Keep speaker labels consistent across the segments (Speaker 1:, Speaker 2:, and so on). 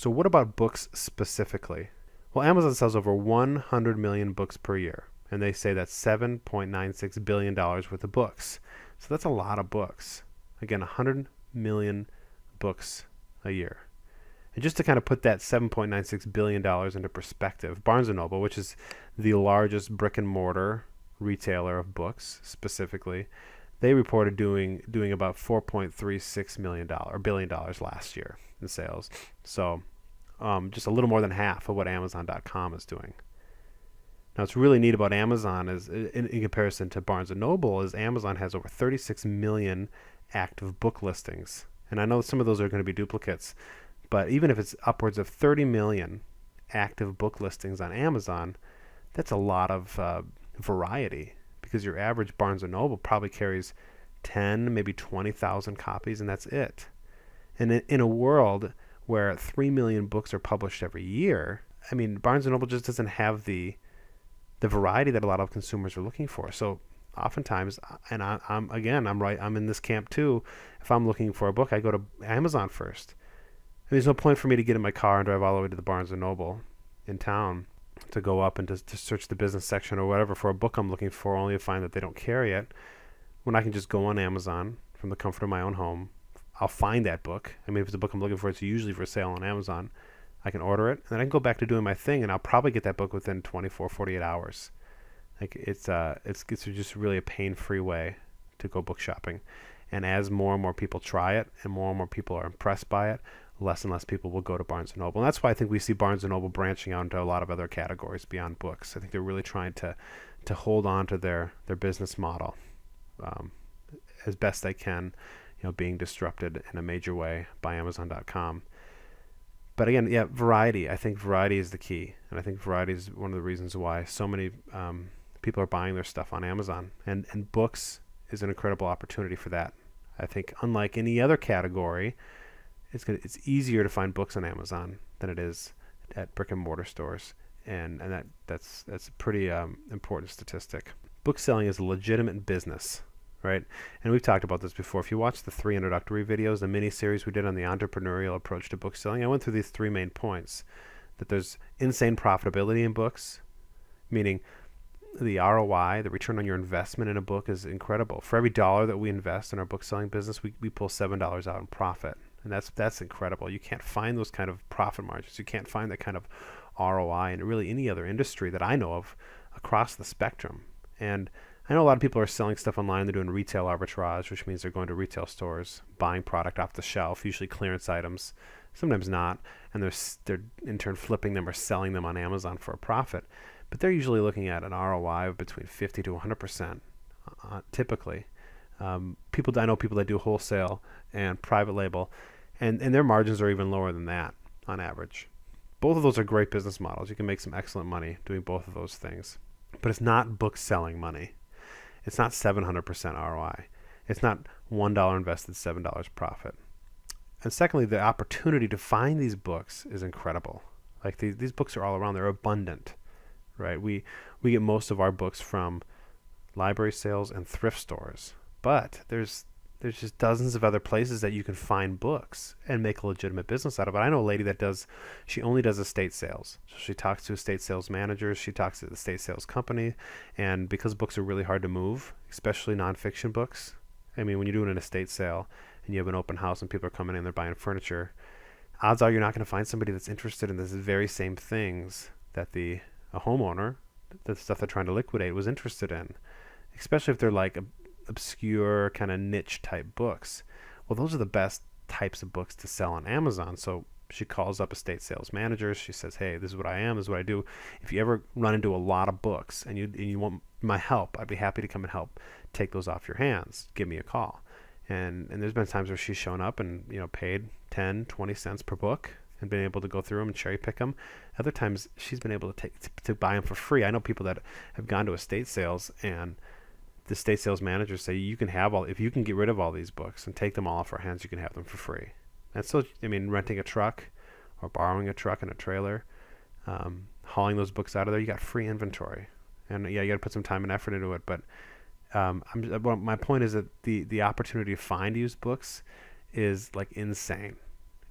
Speaker 1: So what about books specifically? Well, Amazon sells over 100 million books per year, and they say that's $7.96 billion worth of books. So that's a lot of books. Again, 100 million books a year. And just to kind of put that $7.96 billion into perspective, Barnes & Noble, which is the largest brick and mortar retailer of books specifically, they reported doing about $4.36 billion last year in sales. So just a little more than half of what Amazon.com is doing. Now, what's really neat about Amazon is, in comparison to Barnes & Noble, is Amazon has over 36 million active book listings. And I know some of those are going to be duplicates, but even if it's upwards of 30 million active book listings on Amazon, that's a lot of variety, because your average Barnes & Noble probably carries 10, maybe 20,000 copies, and that's it. And in a world where 3 million books are published every year, I mean, Barnes & Noble just doesn't have the variety that a lot of consumers are looking for. So oftentimes, and I'm right, I'm in this camp too. If I'm looking for a book, I go to Amazon first. And there's no point for me to get in my car and drive all the way to the Barnes & Noble in town to go up and to search the business section or whatever for a book I'm looking for, only to find that they don't carry it, when I can just go on Amazon from the comfort of my own home. I'll find that book. I mean, if it's a book I'm looking for, it's usually for sale on Amazon. I can order it, and then I can go back to doing my thing, and I'll probably get that book within 24, 48 hours. Like it's just really a pain-free way to go book shopping. And as more and more people try it, and more people are impressed by it, less and less people will go to Barnes & Noble. And that's why I think we see Barnes & Noble branching out into a lot of other categories beyond books. I think they're really trying to hold on to their business model as best they can, being disrupted in a major way by Amazon.com. But again, yeah, variety. I think variety is the key. And I think variety is one of the reasons why so many people are buying their stuff on Amazon. And books is an incredible opportunity for that. I think unlike any other category, it's easier to find books on Amazon than it is at brick and mortar stores. And that's a pretty important statistic. Book selling is a legitimate business, right? And we've talked about this before. If you watch the 3 introductory videos, the mini-series we did on the entrepreneurial approach to book selling, I went through these 3 main points. That there's insane profitability in books, meaning the ROI, the return on your investment in a book, is incredible. For every dollar that we invest in our book selling business, we pull $7 out in profit. And that's incredible. You can't find those kind of profit margins. You can't find that kind of ROI in really any other industry that I know of across the spectrum. And I know a lot of people are selling stuff online. They're doing retail arbitrage, which means they're going to retail stores, buying product off the shelf, usually clearance items, sometimes not, and they're in turn flipping them or selling them on Amazon for a profit. But they're usually looking at an ROI of between 50 to 100%, typically. I know people that do wholesale and private label, and their margins are even lower than that on average. Both of those are great business models. You can make some excellent money doing both of those things. But it's not book selling money. It's not 700% ROI. It's not $1 invested, $7 profit. And secondly, the opportunity to find these books is incredible. Like these books are all around. They're abundant, right? We get most of our books from library sales and thrift stores. But there's just dozens of other places that you can find books and make a legitimate business out of it. I know a lady she only does estate sales. So she talks to estate sales managers, she talks to the estate sales company, and because books are really hard to move, especially nonfiction books, I mean, when you're doing an estate sale and you have an open house and people are coming in, they're buying furniture, odds are you're not going to find somebody that's interested in the very same things that a homeowner, the stuff they're trying to liquidate, was interested in, especially if they're like obscure kind of niche type books. Well, those are the best types of books to sell on Amazon. So she calls up estate sales managers. She says, hey, this is what I am, this is what I do. If you ever run into a lot of books and you want my help, I'd be happy to come and help take those off your hands. Give me a call. And there's been times where she's shown up and paid 10, 20 cents per book and been able to go through them and cherry pick them. Other times she's been able to buy them for free. I know people that have gone to estate sales, and the estate sales managers say, if you can get rid of all these books and take them all off our hands, you can have them for free. And so, renting a truck or borrowing a truck and a trailer, hauling those books out of there, you got free inventory. And yeah, you got to put some time and effort into it. But my point is that the opportunity to find used books is like insane.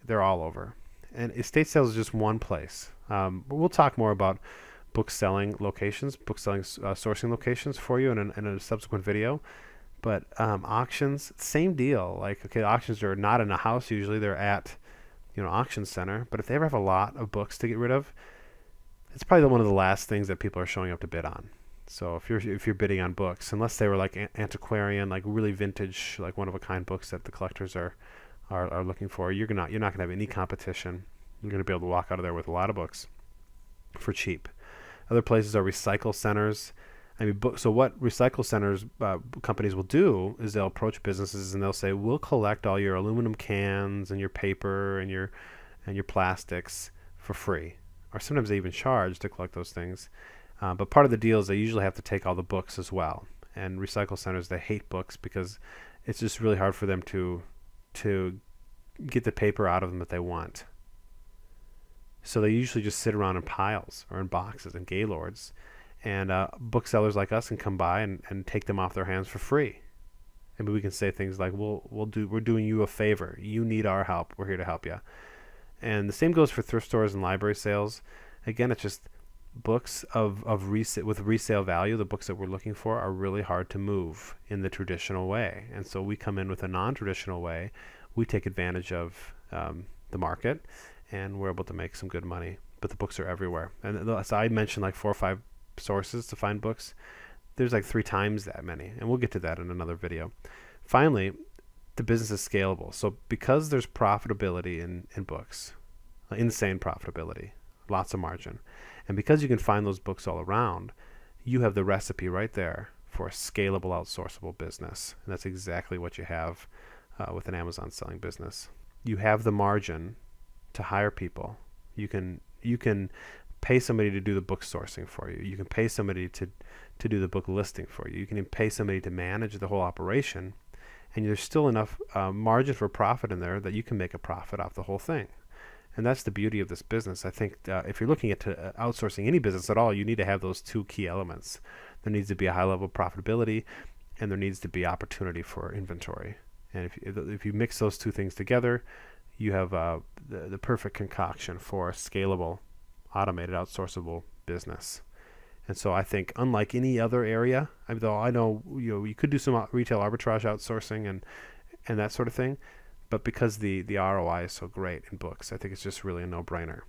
Speaker 1: They're all over. And estate sales is just one place. We'll talk more about book selling locations, book selling sourcing locations for you in a subsequent video. But auctions, same deal. Like, okay, auctions are not in a house usually; they're at, auction center. But if they ever have a lot of books to get rid of, it's probably one of the last things that people are showing up to bid on. So if you're bidding on books, unless they were like antiquarian, like really vintage, like one of a kind books that the collectors are looking for, you're not gonna have any competition. You're gonna be able to walk out of there with a lot of books for cheap. Other places are recycle centers. I mean, so what recycle centers companies will do is they'll approach businesses and they'll say, we'll collect all your aluminum cans and your paper and your plastics for free, or sometimes they even charge to collect those things. But part of the deal is they usually have to take all the books as well. And recycle centers, they hate books because it's just really hard for them to get the paper out of them that they want. So they usually just sit around in piles or in boxes and gaylords. And booksellers like us can come by and take them off their hands for free. And we can say things like, we're doing you a favor. You need our help. We're here to help you. And the same goes for thrift stores and library sales. Again, it's just books with resale value. The books that we're looking for are really hard to move in the traditional way. And so we come in with a non-traditional way. We take advantage of the market, and we're able to make some good money. But the books are everywhere. And as I mentioned, like 4 or 5 sources to find books. There's like 3 times that many, and we'll get to that in another video. Finally, the business is scalable. So because there's profitability in books, insane profitability, lots of margin, and because you can find those books all around, you have the recipe right there for a scalable, outsourceable business. And that's exactly what you have with an Amazon selling business. You have the margin to hire people. You can pay somebody to do the book sourcing for you. You can pay somebody to do the book listing for you. You can even pay somebody to manage the whole operation, and there's still enough margin for profit in there that you can make a profit off the whole thing. And that's the beauty of this business. I think if you're looking at outsourcing any business at all, you need to have those 2 key elements. There needs to be a high level of profitability, and there needs to be opportunity for inventory. And if you mix those 2 things together, you have the perfect concoction for a scalable, automated, outsourceable business. And so I think, unlike any other area, though I know you could do some retail arbitrage outsourcing and that sort of thing, but because the ROI is so great in books, I think it's just really a no-brainer.